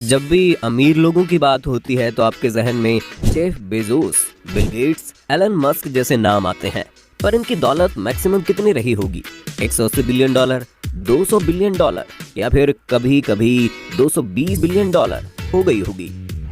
जब भी अमीर लोगों की बात होती है तो आपके जहन में Jeff Bezos, Bill Gates, Elon Musk जैसे नाम आते हैं। पर इनकी दौलत मैक्सिमम कितनी रही होगी? 180 बिलियन डॉलर, 200 बिलियन डॉलर या फिर कभी कभी 220 बिलियन डॉलर हो गई होगी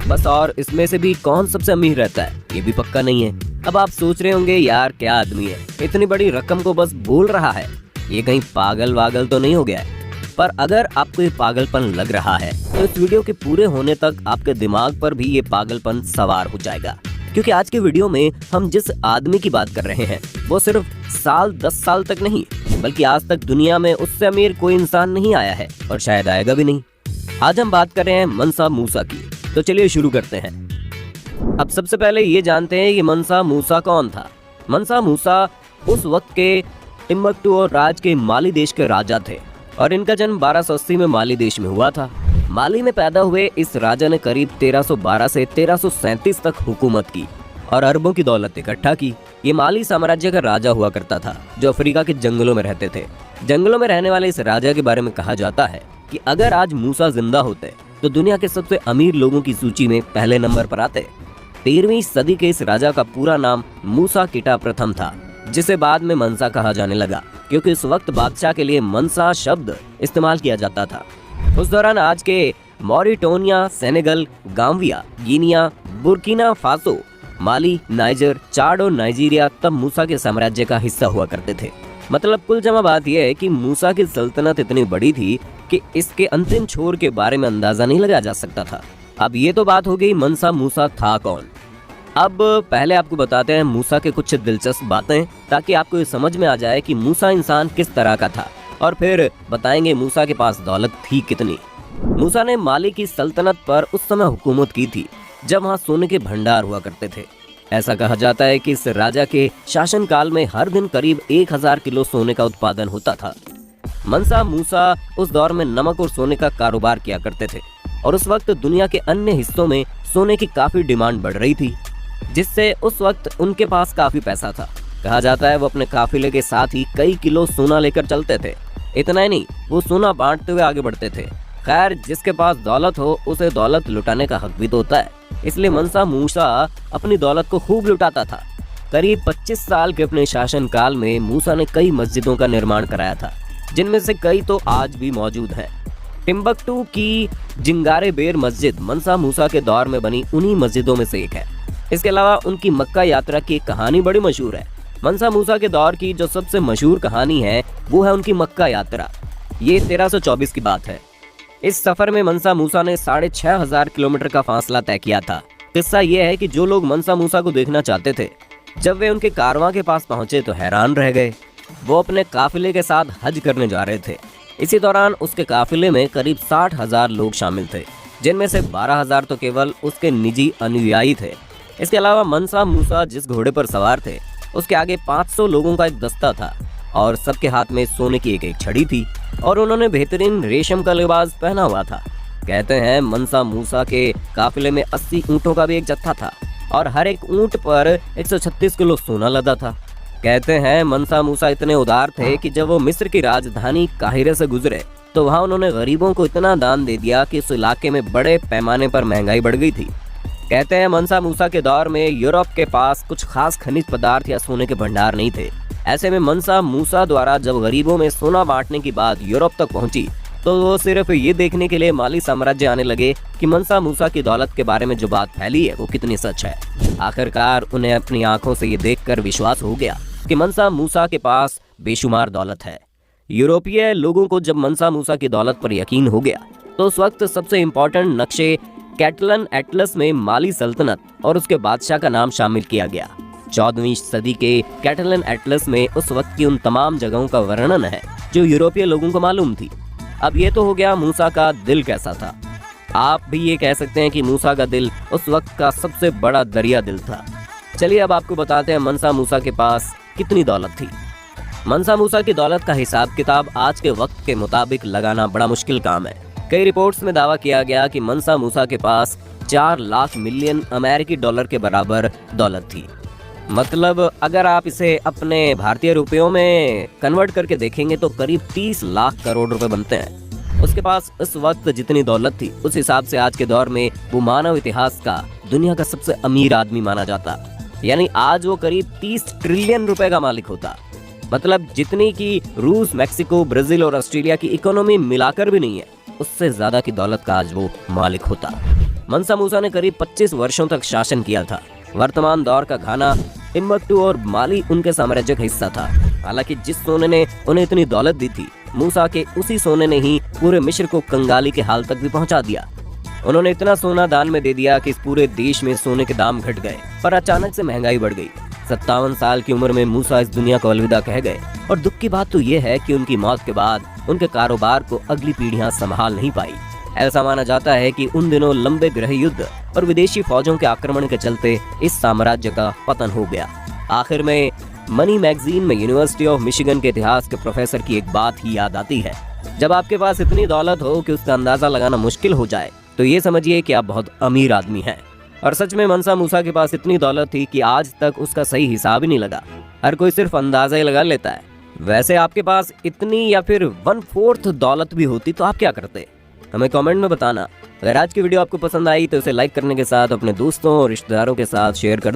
बस। और इसमें से भी कौन सबसे अमीर रहता है ये भी पक्का नहीं है। अब आप सोच रहे होंगे यार क्या आदमी है, इतनी बड़ी रकम को बस बोल रहा है, ये कहीं पागल वागल तो नहीं हो गया है? पर अगर आपको ये पागलपन लग रहा है तो इस वीडियो के पूरे होने तक आपके दिमाग पर भी ये पागलपन सवार हो जाएगा, क्योंकि आज के वीडियो में हम जिस आदमी की बात कर रहे हैं वो सिर्फ 10 साल तक नहीं बल्कि आज तक दुनिया में उससे अमीर कोई इंसान नहीं आया है और शायद आएगा भी नहीं। आज हम बात कर रहे हैं मनसा मूसा की। तो चलिए शुरू करते हैं। अब सबसे पहले ये जानते हैं कि मनसा मूसा कौन था। मनसा मूसा उस वक्त के टिम्बकटू और राज के माली देश के राजा थे और इनका जन्म 1280 में माली देश में हुआ था। माली में पैदा हुए इस राजा ने करीब 1312 से 1337 तक हुकूमत की और अरबों की दौलत इकट्ठा की। ये माली साम्राज्य का राजा हुआ करता था जो अफ्रीका के जंगलों में रहते थे। जंगलों में रहने वाले इस राजा के बारे में कहा जाता है कि अगर आज मूसा जिंदा होते तो दुनिया के सबसे अमीर लोगों की सूची में पहले नंबर पर आते। 13वीं सदी के इस राजा का पूरा नाम मूसा किटा प्रथम था, जिसे बाद में मनसा कहा जाने लगा क्योंकि उस वक्त बादशाह के लिए मनसा शब्द इस्तेमाल किया जाता था। उस दौरान आज के Mauritania, Senegal, Gambia, Guinea, Burkina Faso, Mali, Niger, Chad और नाइजीरिया तब मूसा के साम्राज्य का हिस्सा हुआ करते थे। मतलब कुल जमा बात यह है कि मूसा की सल्तनत इतनी बड़ी थी कि इसके अंतिम छोर के बारे में अंदाजा नहीं लगाया जा सकता था। अब ये तो बात हो गई मनसा मूसा था कौन। अब पहले आपको बताते हैं मूसा के कुछ दिलचस्प बातें, ताकि आपको ये समझ में आ जाए कि मूसा इंसान किस तरह का था, और फिर बताएंगे मूसा के पास दौलत थी कितनी। मूसा ने माली की सल्तनत पर उस समय हुकूमत की थी जब वहाँ सोने के भंडार हुआ करते थे। ऐसा कहा जाता है कि इस राजा के शासनकाल में हर दिन करीब 1000 किलो सोने का उत्पादन होता था। मनसा मूसा उस दौर में नमक और सोने का कारोबार किया करते थे और उस वक्त दुनिया के अन्य हिस्सों में सोने की काफी डिमांड बढ़ रही थी, जिससे उस वक्त उनके पास काफी पैसा था। कहा जाता है वो अपने काफिले के साथ ही कई किलो सोना लेकर चलते थे। इतना ही नहीं, वो सोना बांटते हुए आगे बढ़ते थे। खैर, जिसके पास दौलत हो उसे दौलत लुटाने का हक भी तो होता है, इसलिए मनसा मूसा अपनी दौलत को खूब लुटाता था। करीब 25 साल के अपने शासन काल में मूसा ने कई मस्जिदों का निर्माण कराया था, जिनमें से कई तो आज भी मौजूद हैं। टिम्बकटू की जिंगारे बेर मस्जिद मनसा मूसा के दौर में बनी उन्हीं मस्जिदों में से एक है। इसके अलावा उनकी मक्का यात्रा की कहानी बड़ी मशहूर है। मनसा मूसा के दौर की जो सबसे मशहूर कहानी है वो है उनकी मक्का यात्रा। ये 1324 की बात है। इस सफर में मनसा मूसा ने 6500 किलोमीटर का फासला तय किया था। किस्सा ये है कि जो लोग मनसा मूसा को देखना चाहते थे, जब वे उनके कारवां के पास पहुंचे तो हैरान रह गए। वो अपने काफिले के साथ हज करने जा रहे थे। इसी दौरान उसके काफिले में करीब 60,000 लोग शामिल थे, जिनमें से 12,000 तो केवल उसके निजी अनुयायी थे। इसके अलावा मनसा मूसा जिस घोड़े पर सवार थे उसके आगे 500 लोगों का एक दस्ता था और सबके हाथ में सोने की एक छड़ी थी और उन्होंने बेहतरीन रेशम का लिबास पहना हुआ था। कहते हैं मनसा मूसा के काफिले में 80 ऊँटों का भी एक जत्था था और हर एक ऊँट पर 136 किलो सोना लदा था। कहते हैं मनसा मूसा इतने उदार थे कि जब वो मिस्र की राजधानी काहिरे से गुजरे तो वहाँ उन्होंने गरीबों को इतना दान दे दिया कि उस इलाके में बड़े पैमाने पर महंगाई बढ़ गई थी। कहते हैं मनसा मूसा के दौर में यूरोप के पास कुछ खास खनिज पदार्थ या सोने के भंडार नहीं थे। ऐसे में मनसा मूसा द्वारा जब गरीबों में सोना बांटने की बात यूरोप तक पहुंची तो वो सिर्फ ये देखने के लिए माली साम्राज्य आने लगे कि मनसा मूसा की दौलत के बारे में जो बात फैली है वो कितनी सच है। आखिरकार उन्हें अपनी आंखों से ये देखकर विश्वास हो गया कि मनसा मूसा के पास बेशुमार दौलत है। यूरोपीय लोगों को जब मनसा मूसा की दौलत पर यकीन हो गया तो उस वक्त सबसे इम्पोर्टेंट नक्शे कैटलन एटलस में माली सल्तनत और उसके बादशाह का नाम शामिल किया गया। 14वीं सदी के कैटलन एटलस में उस वक्त की उन तमाम जगहों का वर्णन है जो यूरोपीय लोगों को मालूम थी। अब ये तो हो गया मूसा का दिल कैसा था। आप भी ये कह सकते हैं कि मूसा का दिल उस वक्त का सबसे बड़ा दरिया दिल था। चलिए अब आपको बताते हैं मनसा मूसा के पास कितनी दौलत थी। मनसा मूसा की दौलत का हिसाब किताब आज के वक्त के मुताबिक लगाना बड़ा मुश्किल काम है। कई रिपोर्ट्स में दावा किया गया कि मनसा मूसा के पास 4 लाख मिलियन अमेरिकी डॉलर के बराबर दौलत थी। मतलब अगर आप इसे अपने भारतीय रुपयों में कन्वर्ट करके देखेंगे तो करीब 30 लाख करोड़ रुपए बनते हैं। उसके पास उस वक्त जितनी दौलत थी उस हिसाब से आज के दौर में वो मानव इतिहास का दुनिया का सबसे अमीर आदमी माना जाता। यानी आज वो करीब 30 ट्रिलियन रुपए का मालिक होता। मतलब जितनी की रूस, मैक्सिको, ब्राजील और ऑस्ट्रेलिया की इकोनॉमी मिलाकर भी नहीं है, उससे ज्यादा की दौलत का आज वो मालिक होता। मनसा मूसा ने करीब 25 वर्षों तक शासन किया था। वर्तमान दौर का घाना, टिम्बकटू और माली उनके साम्राज्य का हिस्सा था। हालांकि जिस सोने ने उन्हें इतनी दौलत दी थी, मूसा के उसी सोने ने ही पूरे मिस्र को कंगाली के हाल तक भी पहुंचा दिया। उन्होंने इतना सोना दान में दे दिया कि इस पूरे देश में सोने के दाम घट गए, पर अचानक से महंगाई बढ़ गई। 57 साल की उम्र में मूसा इस दुनिया को अलविदा कह गए। और दुख की बात तो ये है कि उनकी मौत के बाद उनके कारोबार को अगली पीढ़ियां संभाल नहीं पाई। ऐसा माना जाता है कि उन दिनों लंबे गृह युद्ध और विदेशी फौजों के आक्रमण के चलते इस साम्राज्य का पतन हो गया। आखिर में मनी मैगजीन में यूनिवर्सिटी ऑफ मिशिगन के इतिहास के प्रोफेसर की एक बात ही याद आती है, जब आपके पास इतनी दौलत हो कि उसका अंदाजा लगाना मुश्किल हो जाए तो ये समझिए कि आप बहुत अमीर आदमी हैं। और सच में मनसा मूसा के पास इतनी दौलत थी कि आज तक उसका सही हिसाब ही नहीं लगा। हर कोई सिर्फ अंदाजा ही लगा लेता है। वैसे आपके पास इतनी या फिर 1/4 दौलत भी होती तो आप क्या करते? हमें कमेंट में बताना। अगर आज की वीडियो आपको पसंद आई तो इसे लाइक करने के साथ अपने दोस्तों और रिश्तेदारों के साथ शेयर कर